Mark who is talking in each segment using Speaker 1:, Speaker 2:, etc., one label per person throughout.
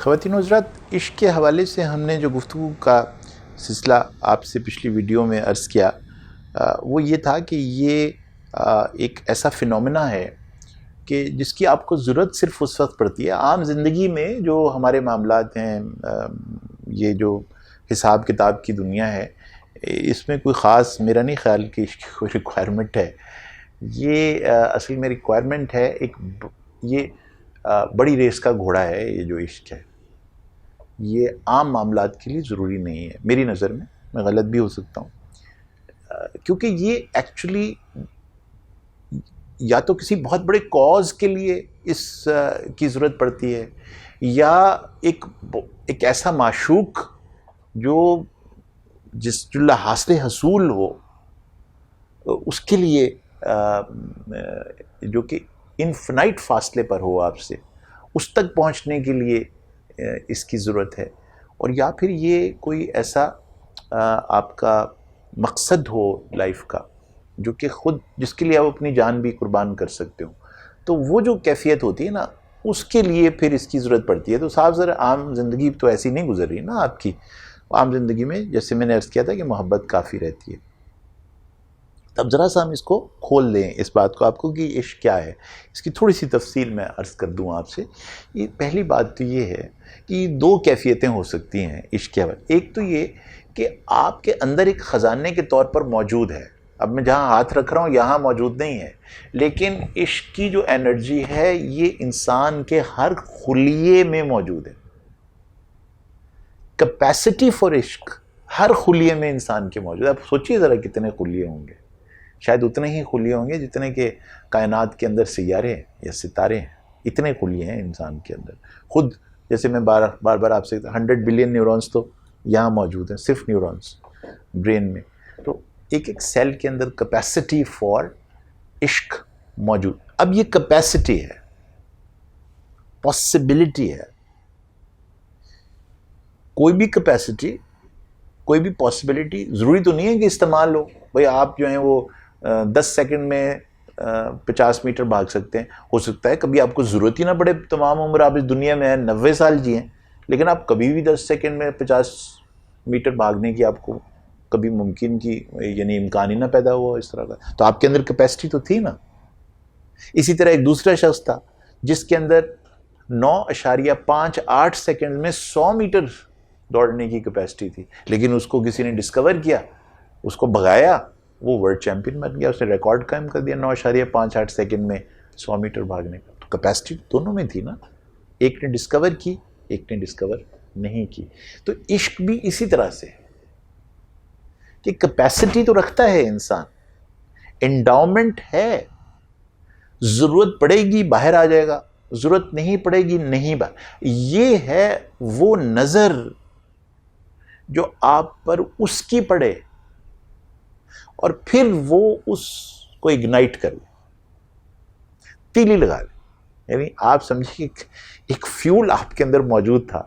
Speaker 1: خواتین و حضرات، عشق کے حوالے سے ہم نے جو گفتگو کا سلسلہ آپ سے پچھلی ویڈیو میں عرض کیا وہ یہ تھا کہ یہ ایک ایسا فنومنا ہے کہ جس کی آپ کو ضرورت صرف اس وقت پڑتی ہے عام زندگی میں جو ہمارے معاملات ہیں، یہ جو حساب کتاب کی دنیا ہے، اس میں کوئی خاص میرا نہیں خیال کہ عشق کی کوئی ریکوائرمنٹ ہے۔ یہ اصل میں ریکوائرمنٹ ہے یہ بڑی ریس کا گھوڑا ہے۔ یہ جو عشق ہے یہ عام معاملات کے لیے ضروری نہیں ہے میری نظر میں غلط بھی ہو سکتا ہوں، کیونکہ یہ ایکچولی یا تو کسی بہت بڑے کاز کے لیے اس کی ضرورت پڑتی ہے، یا ایک ایسا معشوق جس حاصل حصول ہو اس کے لیے، جو کہ انفینائٹ فاصلے پر ہو آپ سے، اس تک پہنچنے کے لیے اس کی ضرورت ہے، اور یا پھر یہ کوئی ایسا آپ کا مقصد ہو لائف کا جو کہ خود جس کے لیے آپ اپنی جان بھی قربان کر سکتے ہو، تو وہ جو کیفیت ہوتی ہے نا، اس کے لیے پھر اس کی ضرورت پڑتی ہے۔ تو صاحب ذرا عام زندگی تو ایسی نہیں گزر رہی نا آپ کی، عام زندگی میں جیسے میں نے عرض کیا تھا کہ محبت کافی رہتی ہے۔ تب ذرا سا ہم اس کو کھول دیں، اس بات کو آپ کو کہ عشق کیا ہے، اس کی تھوڑی سی تفصیل میں عرض کر دوں آپ سے۔ یہ پہلی بات تو یہ ہے کہ دو کیفیتیں ہو سکتی ہیں عشق کے حوالے۔ ایک تو یہ کہ آپ کے اندر ایک خزانے کے طور پر موجود ہے، اب میں جہاں ہاتھ رکھ رہا ہوں یہاں موجود نہیں ہے، لیکن عشق کی جو انرجی ہے یہ انسان کے ہر خلیے میں موجود ہے۔ کیپیسٹی فار عشق ہر خلیے میں انسان کے موجود ہے۔ اب سوچیے ذرا کتنے خلیے ہوں گے، شاید اتنے ہی خلیے ہوں گے جتنے کہ کائنات کے اندر سیارے ہیں یا ستارے ہیں، اتنے خلیے ہیں انسان کے اندر۔ خود جیسے میں بار بار آپ سے 100 بلین نیورونز تو یہاں موجود ہیں، صرف نیورونز برین میں، تو ایک ایک سیل کے اندر کیپیسٹی فار عشق موجود۔ اب یہ کیپیسٹی ہے، پاسبلٹی ہے، کوئی بھی کیپیسٹی، کوئی بھی پاسبلٹی ضروری تو نہیں ہے کہ استعمال ہو۔ بھئی آپ جو ہیں وہ 10 سیکنڈ میں 50 میٹر بھاگ سکتے ہیں، ہو سکتا ہے کبھی آپ کو ضرورت ہی نہ پڑے، تمام عمر آپ اس دنیا میں ہیں، 90 سال جئیں، لیکن آپ کبھی بھی 10 سیکنڈ میں 50 میٹر بھاگنے کی آپ کو کبھی ممکن کی یعنی امکان ہی نہ پیدا ہوا اس طرح کا، تو آپ کے اندر کیپیسٹی تو تھی نا۔ اسی طرح ایک دوسرا شخص تھا جس کے اندر 9.58 سیکنڈ میں 100 میٹر دوڑنے کی کیپیسٹی تھی، لیکن اس کو کسی نے ڈسکور کیا، اس کو بھگایا، وہ ورلڈ چیمپئن بن گیا، اس نے ریکارڈ قائم کر دیا 9.58 سیکنڈ میں 100 میٹر بھاگنے کا۔ تو کیپیسٹی دونوں میں تھی نا، ایک نے ڈسکور کی، ایک نے ڈسکور نہیں کی۔ تو عشق بھی اسی طرح سے کہ کیپیسٹی تو رکھتا ہے انسان، انڈاؤمنٹ ہے، ضرورت پڑے گی باہر آ جائے گا، ضرورت نہیں پڑے گی نہیں باہر۔ یہ ہے وہ نظر جو آپ پر اس کی پڑے اور پھر وہ اس کو اگنائٹ کر لے، تیلی لگا لے، یعنی آپ سمجھیں ایک فیول آپ کے اندر موجود تھا،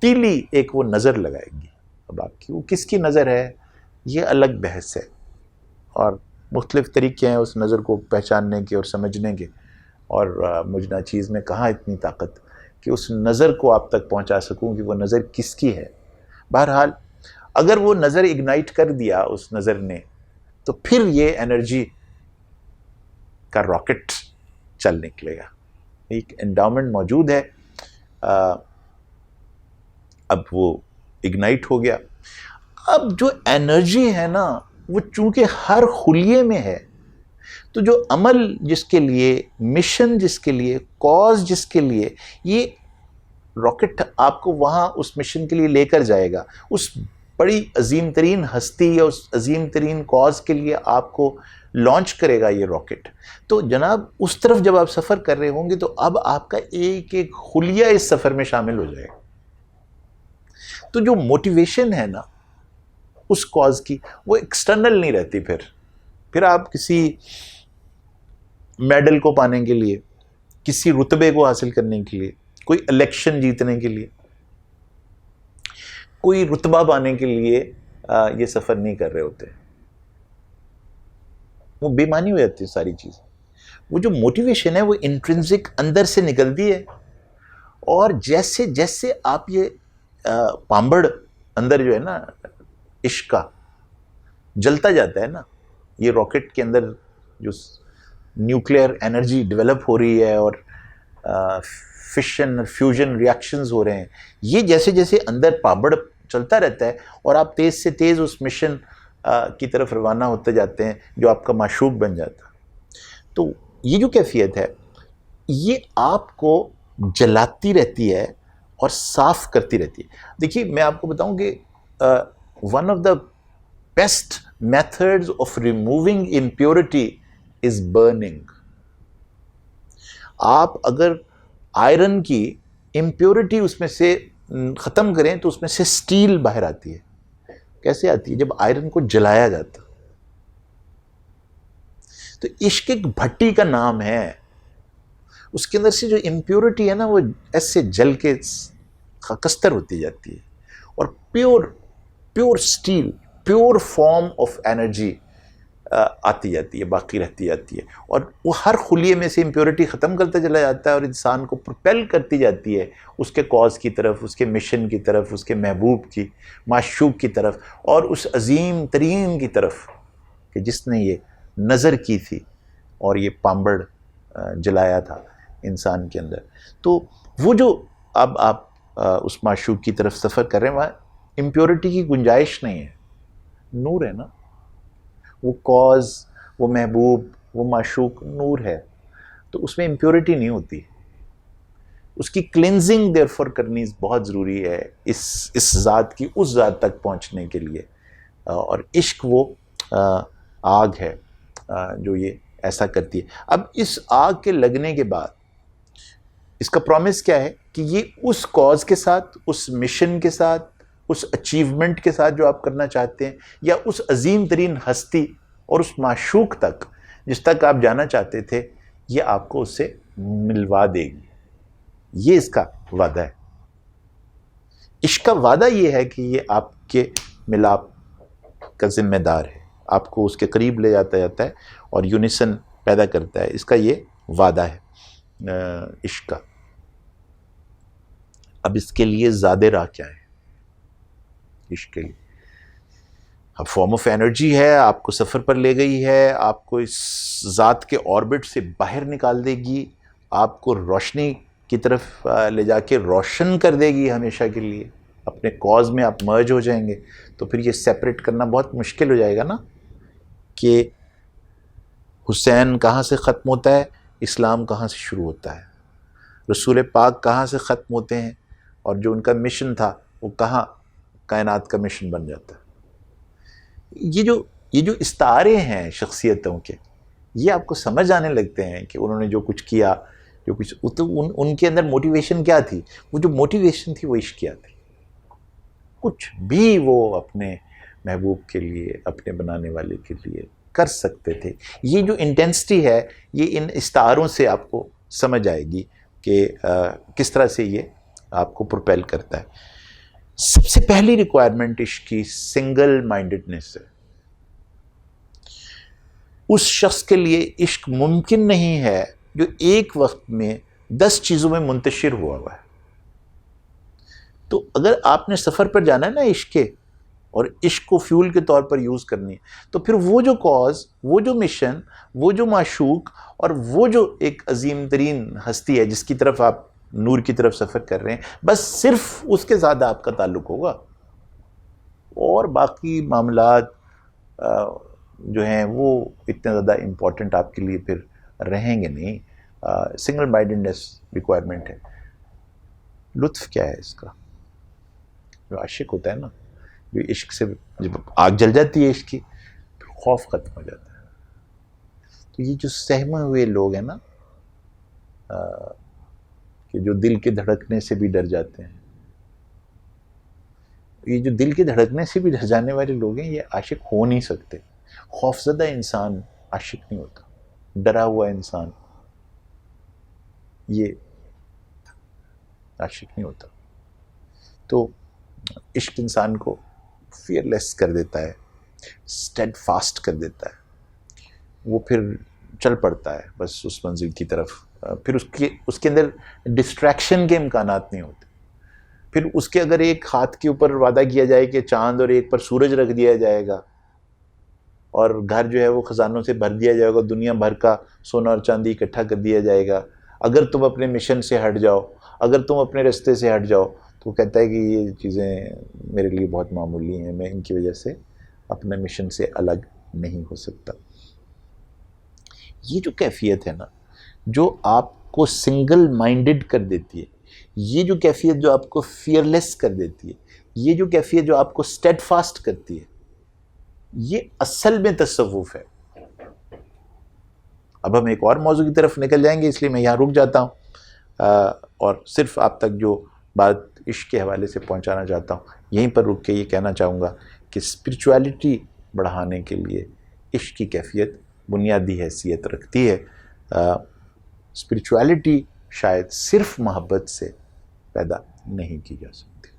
Speaker 1: تیلی ایک وہ نظر لگائے گی۔ اب آپ کی وہ کس کی نظر ہے یہ الگ بحث ہے، اور مختلف طریقے ہیں اس نظر کو پہچاننے کے اور سمجھنے کے، اور مجھ ناچیز میں کہاں اتنی طاقت کہ اس نظر کو آپ تک پہنچا سکوں کہ وہ نظر کس کی ہے۔ بہرحال اگر وہ نظر اگنائٹ کر دیا اس نظر نے، تو پھر یہ انرجی کا راکٹ چل نکلے گا۔ ایک انڈاؤمنٹ موجود ہے، اب وہ اگنائٹ ہو گیا۔ اب جو انرجی ہے نا وہ چونکہ ہر خلیے میں ہے، تو جو عمل جس کے لیے، مشن جس کے لیے، کاز جس کے لیے، یہ راکٹ آپ کو وہاں اس مشن کے لیے لے کر جائے گا، اس بڑی عظیم ترین ہستی یا اس عظیم ترین کاز کے لیے آپ کو لانچ کرے گا یہ راکٹ۔ تو جناب اس طرف جب آپ سفر کر رہے ہوں گے تو اب آپ کا ایک ایک خلیہ اس سفر میں شامل ہو جائے گا۔ تو جو موٹیویشن ہے نا اس کاز کی، وہ ایکسٹرنل نہیں رہتی، پھر آپ کسی میڈل کو پانے کے لیے، کسی رتبے کو حاصل کرنے کے لیے، کوئی الیکشن جیتنے کے لیے، کوئی رتبہ پانے کے لیے یہ سفر نہیں کر رہے ہوتے، وہ بے معنی ہو جاتی ہے ساری چیز۔ وہ جو موٹیویشن ہے وہ انٹرنسک اندر سے نکلتی ہے، اور جیسے جیسے آپ یہ پامبڑ اندر جو ہے نا عشق کا جلتا جاتا ہے نا، یہ راکٹ کے اندر جو نیوکلیئر انرجی ڈیولپ ہو رہی ہے اور فشن فیوژن ریاکشنز ہو رہے ہیں، یہ جیسے جیسے اندر پامبڑ چلتا رہتا ہے اور آپ تیز سے تیز اس مشن کی طرف روانہ ہوتے جاتے ہیں جو آپ کا معشوق بن جاتا. تو یہ جو کیفیت ہے یہ آپ کو جلاتی رہتی ہے اور صاف کرتی رہتی ہے. دیکھیے میں آپ کو بتاؤں کہ one of the best methods of removing impurity is burning. آپ اگر آئرن کی امپیورٹی اس میں سے ختم کریں تو اس میں سے سٹیل باہر آتی ہے. کیسے آتی ہے؟ جب آئرن کو جلایا جاتا. تو عشق ایک بھٹی کا نام ہے، اس کے اندر سے جو امپیورٹی ہے نا وہ ایسے جل کے خاکستر ہوتی جاتی ہے اور pure steel, pure form of energy آتی جاتی ہے، باقی رہتی جاتی ہے، اور وہ ہر خلیے میں سے امپیورٹی ختم کرتا چلا جاتا ہے اور انسان کو پروپیل کرتی جاتی ہے اس کے کاز کی طرف، اس کے مشن کی طرف، اس کے محبوب کی، معشوق کی طرف، اور اس عظیم ترین کی طرف کہ جس نے یہ نظر کی تھی اور یہ پامبڑ جلایا تھا انسان کے اندر. تو وہ جو اب آپ اس معشوق کی طرف سفر کر رہے ہیں وہاں امپیورٹی کی گنجائش نہیں ہے، نور ہے نا، وہ کاز، وہ محبوب، وہ معشوق نور ہے، تو اس میں امپیورٹی نہیں ہوتی. اس کی کلینزنگ دیر فور کرنی بہت ضروری ہے اس ذات کی اس ذات تک پہنچنے کے لیے. اور عشق وہ آگ ہے جو یہ ایسا کرتی ہے. اب اس آگ کے لگنے کے بعد اس کا پرومس کیا ہے کہ یہ اس کاز کے ساتھ، اس مشن کے ساتھ، اس اچیومنٹ کے ساتھ جو آپ کرنا چاہتے ہیں، یا اس عظیم ترین ہستی اور اس معشوق تک جس تک آپ جانا چاہتے تھے، یہ آپ کو اس سے ملوا دے گی. یہ اس کا وعدہ ہے. عشق کا وعدہ یہ ہے کہ یہ آپ کے ملاپ کا ذمہ دار ہے، آپ کو اس کے قریب لے جاتا ہے اور یونیسن پیدا کرتا ہے. اس کا یہ وعدہ ہے عشق کا. اب اس کے لیے زیادہ راہ کیا ہے؟ عشق کے لیے اب فارم آف انرجی ہے، آپ کو سفر پر لے گئی ہے، آپ کو اس ذات کے آربٹ سے باہر نکال دے گی، آپ کو روشنی کی طرف لے جا کے روشن کر دے گی ہمیشہ کے لیے. اپنے کاز میں آپ مرج ہو جائیں گے تو پھر یہ سیپریٹ کرنا بہت مشکل ہو جائے گا نا کہ حسین کہاں سے ختم ہوتا ہے، اسلام کہاں سے شروع ہوتا ہے، رسول پاک کہاں سے ختم ہوتے ہیں اور جو ان کا مشن تھا وہ کہاں کائنات کا مشن بن جاتا ہے. یہ جو استعارے ہیں شخصیتوں کے، یہ آپ کو سمجھ آنے لگتے ہیں کہ انہوں نے جو کچھ کیا، جو کچھ ان کے اندر موٹیویشن کیا تھی. وہ جو موٹیویشن تھی وہ عشق کیا تھی. کچھ بھی وہ اپنے محبوب کے لیے، اپنے بنانے والے کے لیے کر سکتے تھے. یہ جو انٹینسٹی ہے یہ ان استعاروں سے آپ کو سمجھ آئے گی کہ کس طرح سے یہ آپ کو پروپیل کرتا ہے. سب سے پہلی ریکوائرمنٹ عشق کی سنگل مائنڈڈنس ہے. اس شخص کے لیے عشق ممکن نہیں ہے جو ایک وقت میں 10 چیزوں میں منتشر ہوا ہے. تو اگر آپ نے سفر پر جانا ہے نا عشق کے، اور عشق کو فیول کے طور پر یوز کرنی ہے، تو پھر وہ جو کاز، وہ جو مشن، وہ جو معشوق اور وہ جو ایک عظیم ترین ہستی ہے جس کی طرف آپ نور کی طرف سفر کر رہے ہیں، بس صرف اس کے ساتھ آپ کا تعلق ہوگا. اور باقی معاملات جو ہیں وہ اتنے زیادہ امپورٹنٹ آپ کے لیے پھر رہیں گے نہیں. سنگل مائنڈڈنس ریکوائرمنٹ ہے. لطف کیا ہے اس کا؟ جو عاشق ہوتا ہے نا، جو عشق سے جب آگ جل جاتی ہے عشق کی، پھر خوف ختم ہو جاتا ہے. تو یہ جو سہمے ہوئے لوگ ہیں نا کہ جو دل کے دھڑکنے سے بھی ڈر جاتے ہیں، یہ جو دل کے دھڑکنے سے بھی ڈر جانے والے لوگ ہیں، یہ عاشق ہو نہیں سکتے. خوفزدہ انسان عاشق نہیں ہوتا. ڈرا ہوا انسان یہ عاشق نہیں ہوتا. تو عشق انسان کو فیئر لیس کر دیتا ہے، اسٹیڈ فاسٹ کر دیتا ہے. وہ پھر چل پڑتا ہے بس اس منزل کی طرف پھر اس کے اندر ڈسٹریکشن کے امکانات نہیں ہوتے. پھر اس کے اگر ایک ہاتھ کے اوپر وعدہ کیا جائے کہ چاند اور ایک پر سورج رکھ دیا جائے گا اور گھر جو ہے وہ خزانوں سے بھر دیا جائے گا, دنیا بھر کا سونا اور چاندی اکٹھا کر دیا جائے گا, اگر تم اپنے مشن سے ہٹ جاؤ, اگر تم اپنے رستے سے ہٹ جاؤ, تو وہ کہتا ہے کہ یہ چیزیں میرے لیے بہت معمولی ہیں, میں ان کی وجہ سے اپنے مشن سے الگ نہیں ہو سکتا. یہ جو کیفیت ہے نا, جو آپ کو سنگل مائنڈڈ کر دیتی ہے, یہ جو کیفیت جو آپ کو فیئرلیس کر دیتی ہے, یہ جو کیفیت جو آپ کو اسٹیڈ فاسٹ کرتی ہے, یہ اصل میں تصوف ہے. اب ہم ایک اور موضوع کی طرف نکل جائیں گے, اس لیے میں یہاں رک جاتا ہوں اور صرف آپ تک جو بات عشق کے حوالے سے پہنچانا چاہتا ہوں, یہیں پر رک کے یہ کہنا چاہوں گا کہ اسپرچویلٹی بڑھانے کے لیے عشق کی کیفیت بنیادی حیثیت رکھتی ہے. اسپرچویلٹی شاید صرف محبت سے پیدا نہیں کی جا سکتی.